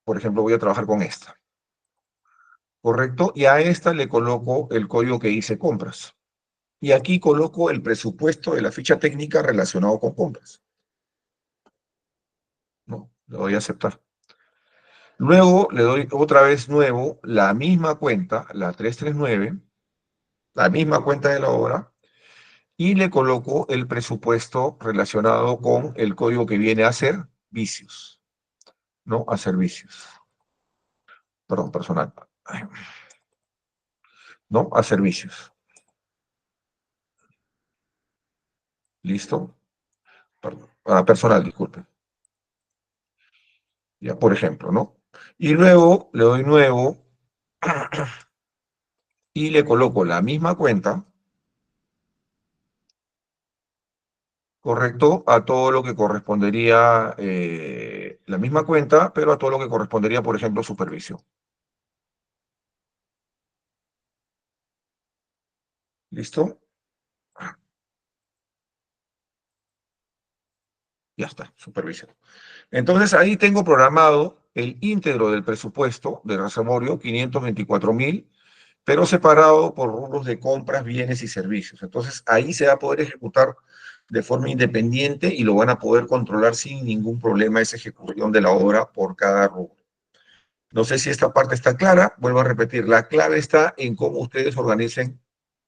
por ejemplo, voy a trabajar con esta. ¿Correcto? Y a esta le coloco el código que dice compras. Y aquí coloco el presupuesto de la ficha técnica relacionado con compras. ¿No? Le doy a aceptar. Luego le doy otra vez nuevo la misma cuenta, la 339, la misma cuenta de la obra, y le coloco el presupuesto relacionado con el código que viene a servicios, ¿no? A servicios. Perdón, personal. ¿No? A servicios. ¿Listo? Perdón. A personal, disculpe. Ya, por ejemplo, ¿no? Y luego le doy nuevo y le coloco la misma cuenta, correcto, a todo lo que correspondería, la misma cuenta, pero a todo lo que correspondería, por ejemplo, supervisión. ¿Listo? Ya está, supervisión. Entonces ahí tengo programado el íntegro del presupuesto del reservorio, 524.000, pero separado por rubros de compras, bienes y servicios. Entonces ahí se va a poder ejecutar de forma independiente y lo van a poder controlar sin ningún problema esa ejecución de la obra por cada rubro. No sé si esta parte está clara, vuelvo a repetir, la clave está en cómo ustedes organicen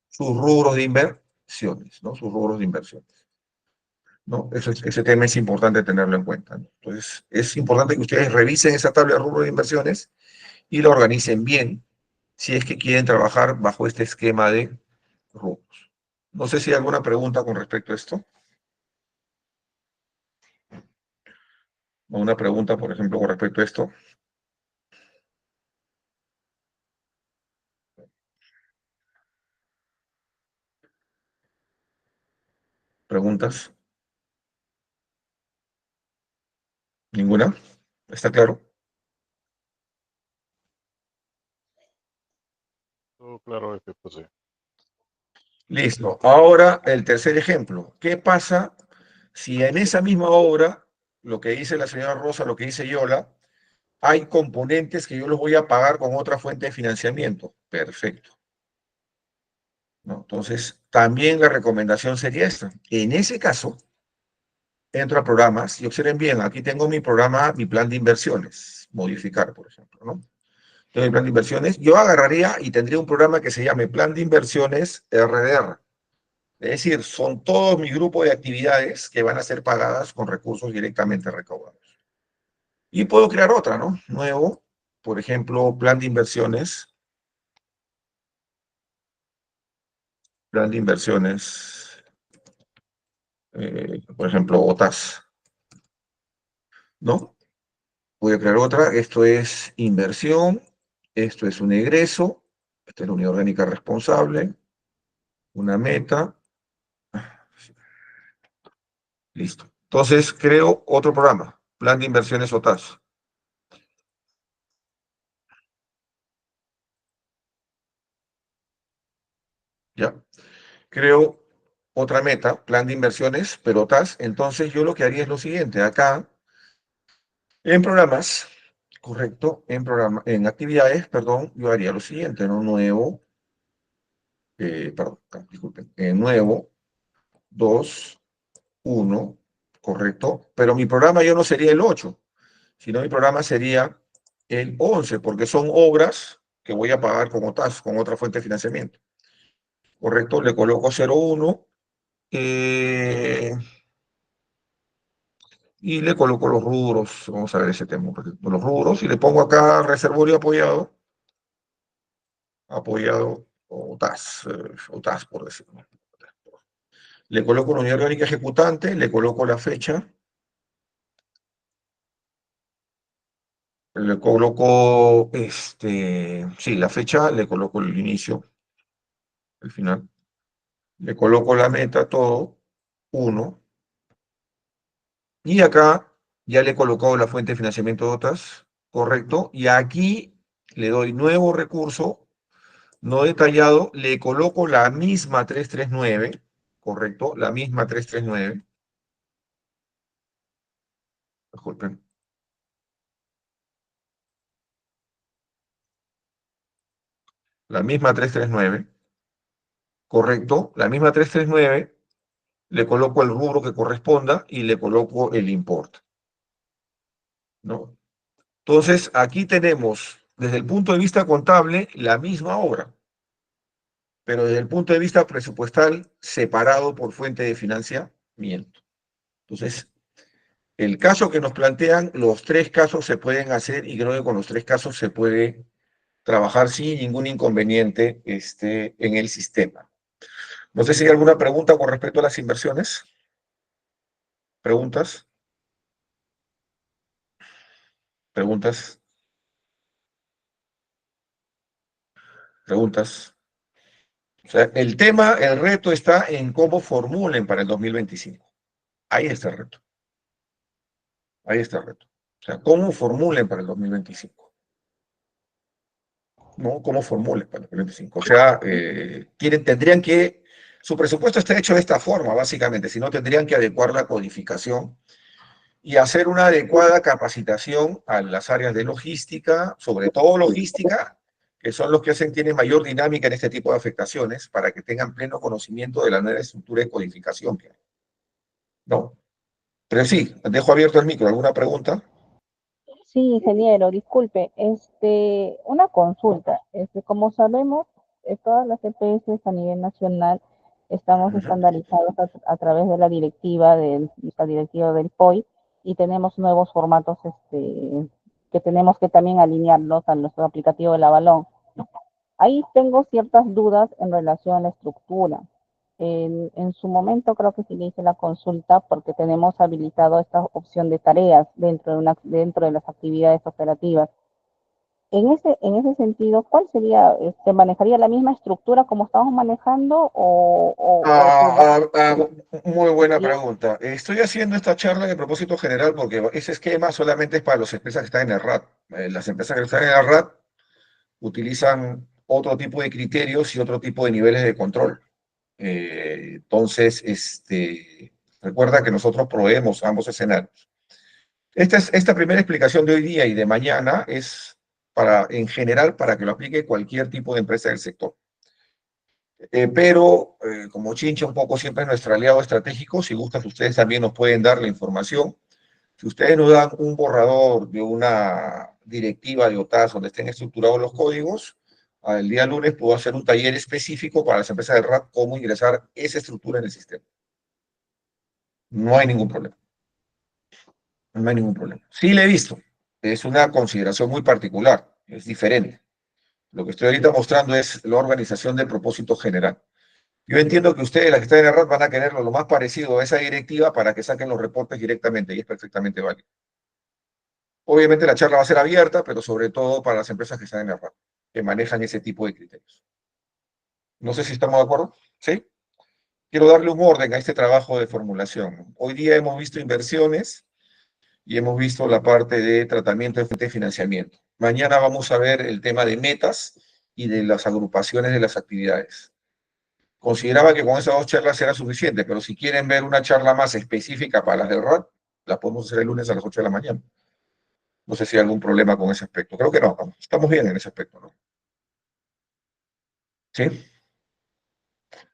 sus rubros de inversiones, ¿no? Sus rubros de inversiones, ¿no? Ese tema es importante tenerlo en cuenta, ¿no? Entonces, es importante que ustedes revisen esa tabla de rubros de inversiones y la organicen bien si es que quieren trabajar bajo este esquema de rubros. No sé si hay alguna pregunta con respecto a esto. O una pregunta, por ejemplo, con respecto a esto. ¿Preguntas? ¿Ninguna? ¿Está claro? Todo claro, José. Listo. Ahora el tercer ejemplo. ¿Qué pasa si en esa misma obra, lo que dice la señora Rosa, lo que dice Yola, hay componentes que yo los voy a pagar con otra fuente de financiamiento? Perfecto. ¿no? Entonces, también la recomendación sería esta. En ese caso, entro a programas y observen bien, aquí tengo mi programa, mi plan de inversiones, modificar, por ejemplo, ¿no? Tengo mi plan de inversiones, yo agarraría y tendría un programa que se llame Plan de Inversiones RDR. Es decir, son todos mi grupo de actividades que van a ser pagadas con recursos directamente recaudados. Y puedo crear otra, ¿no? Nuevo, por ejemplo, plan de inversiones, por ejemplo, OTAS, ¿no? Voy a crear otra, esto es inversión, esto es un egreso, esta es la unidad orgánica responsable, una meta, listo. Entonces creo otro programa, plan de inversiones OTAS. ¿Ya? Creo otra meta, plan de inversiones, pero OTAS. Entonces yo lo que haría es lo siguiente, acá, en programas, correcto, en actividades, perdón, yo haría lo siguiente, ¿no? Nuevo, perdón, disculpen, nuevo, 2, 1, correcto, pero mi programa yo no sería el 8, sino mi programa sería el 11, porque son obras que voy a pagar como TAS, con otra fuente de financiamiento. Correcto, le coloco 01 y le coloco los rubros. Vamos a ver ese tema, los rubros, y le pongo acá reservorio apoyado, o TAS por decirlo. Le coloco una unidad orgánica ejecutante, le coloco la fecha, le coloco, sí, la fecha, le coloco el inicio, el final, le coloco la meta, todo, 1, y acá ya le he colocado la fuente de financiamiento de otras, correcto, y aquí le doy nuevo recurso, no detallado, le coloco la misma 339, correcto, la misma 339, disculpen, la misma 339, correcto, la misma 339, le coloco el rubro que corresponda y le coloco el import, ¿no? Entonces, aquí tenemos, desde el punto de vista contable, la misma obra, pero desde el punto de vista presupuestal, separado por fuente de financiamiento. Entonces, el caso que nos plantean, los tres casos se pueden hacer y creo que con los tres casos se puede trabajar sin ningún inconveniente en el sistema. No sé si hay alguna pregunta con respecto a las inversiones. ¿Preguntas? ¿Preguntas? ¿Preguntas? O sea, el tema, el reto está en cómo formulen para el 2025. Ahí está el reto. Ahí está el reto. O sea, cómo formulen para el 2025. ¿No? Cómo formulen para el 2025. O sea, tendrían que, su presupuesto está hecho de esta forma, básicamente, si no tendrían que adecuar la codificación y hacer una adecuada capacitación a las áreas de logística, sobre todo logística, que son los que tienen mayor dinámica en este tipo de afectaciones, para que tengan pleno conocimiento de la nueva estructura de codificación que hay. ¿No? Pero sí, dejo abierto el micro. ¿Alguna pregunta? Sí, ingeniero, disculpe, una consulta. Como sabemos, todas las EPS a nivel nacional estamos estandarizados a través de la directiva del POI y tenemos nuevos formatos que tenemos que también alinearlos a nuestro aplicativo del Avalón. Ahí tengo ciertas dudas en relación a la estructura. En su momento creo que sí le hice la consulta porque tenemos habilitado esta opción de tareas dentro de las actividades operativas. En ese sentido, ¿cuál sería, manejaría la misma estructura como estamos manejando Muy buena pregunta. Estoy haciendo esta charla de propósito general porque ese esquema solamente es para las empresas que están en el RAT. Las empresas que están en el RAT utilizan otro tipo de criterios y otro tipo de niveles de control. Entonces, recuerda que nosotros proveemos ambos escenarios. Esta primera explicación de hoy día y de mañana es en general para que lo aplique cualquier tipo de empresa del sector. Pero como Chincha un poco siempre es nuestro aliado estratégico, si gustan ustedes también nos pueden dar la información. Si ustedes nos dan un borrador de una directiva de OTAS donde estén estructurados los códigos, el día lunes puedo hacer un taller específico para las empresas del RAP, cómo ingresar esa estructura en el sistema. No hay ningún problema. No hay ningún problema. Sí le he visto. Es una consideración muy particular. Es diferente. Lo que estoy ahorita mostrando es la organización del propósito general. Yo entiendo que ustedes, las que están en el RAP, van a querer lo más parecido a esa directiva para que saquen los reportes directamente, y es perfectamente válido. Obviamente la charla va a ser abierta, pero sobre todo para las empresas que están en el RAP, que manejan ese tipo de criterios. No sé si estamos de acuerdo. ¿Sí? Quiero darle un orden a este trabajo de formulación. Hoy día hemos visto inversiones y hemos visto la parte de tratamiento de fuente de financiamiento. Mañana vamos a ver el tema de metas y de las agrupaciones de las actividades. Consideraba que con esas dos charlas era suficiente, pero si quieren ver una charla más específica para las del RAP, la podemos hacer el lunes a las 8 de la mañana. No sé si hay algún problema con ese aspecto. Creo que no, estamos bien en ese aspecto, ¿no? ¿Sí?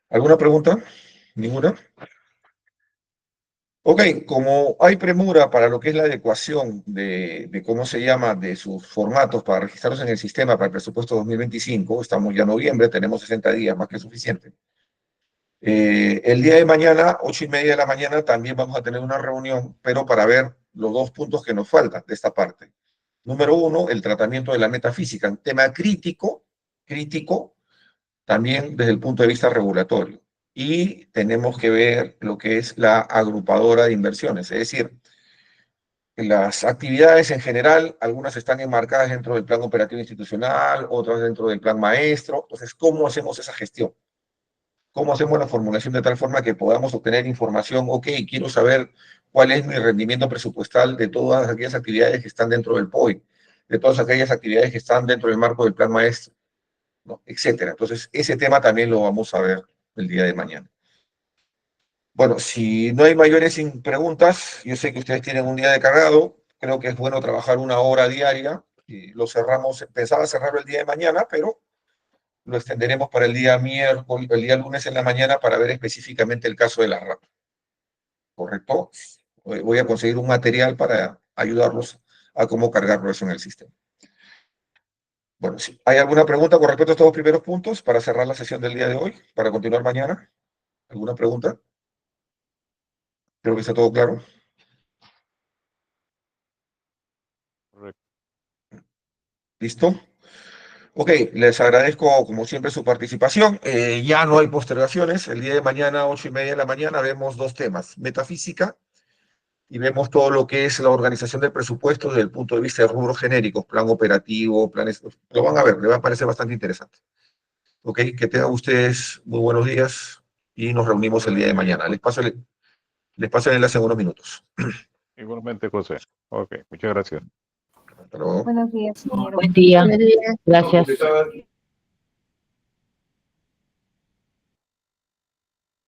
¿Alguna pregunta? ¿Ninguna? Ok, como hay premura para lo que es la adecuación de cómo se llama, de sus formatos para registrarlos en el sistema para el presupuesto 2025, estamos ya en noviembre, tenemos 60 días, más que suficiente. El día de mañana, 8:30 de la mañana, también vamos a tener una reunión, pero para ver los dos puntos que nos faltan de esta parte. Número uno, el tratamiento de la metafísica, un tema crítico, también desde el punto de vista regulatorio. Y tenemos que ver lo que es la agrupadora de inversiones, es decir, las actividades en general, algunas están enmarcadas dentro del plan operativo institucional, otras dentro del plan maestro. Entonces, ¿cómo hacemos esa gestión? ¿Cómo hacemos la formulación de tal forma que podamos obtener información? Ok, quiero saber cuál es mi rendimiento presupuestal de todas aquellas actividades que están dentro del POI, de todas aquellas actividades que están dentro del marco del plan maestro, ¿no? Etcétera. Entonces, ese tema también lo vamos a ver el día de mañana. Bueno, si no hay mayores preguntas, yo sé que ustedes tienen un día de cargado, creo que es bueno trabajar 1 hora diaria, y lo cerramos, pensaba cerrarlo el día de mañana, pero lo extenderemos para el día miércoles, el día lunes en la mañana para ver específicamente el caso de la RAP. ¿Correcto? Voy a conseguir un material para ayudarlos a cómo cargarlo eso en el sistema. Bueno, sí. ¿Hay alguna pregunta con respecto a estos dos primeros puntos para cerrar la sesión del día de hoy, para continuar mañana? ¿Alguna pregunta? Creo que está todo claro. Correcto. ¿Listo? Ok, les agradezco como siempre su participación. Ya no hay postergaciones. El día de mañana, 8:30 de la mañana, vemos dos temas: metafísica, y vemos todo lo que es la organización del presupuesto desde el punto de vista de rubros genéricos, plan operativo, planes. Lo van a ver, les va a parecer bastante interesante. Ok, que tengan ustedes muy buenos días y nos reunimos el día de mañana. Les paso el enlace en unos minutos. Igualmente, José. Ok, muchas gracias. Hasta luego. Buenos días, ingeniero. Buen día. Buenos días. Gracias.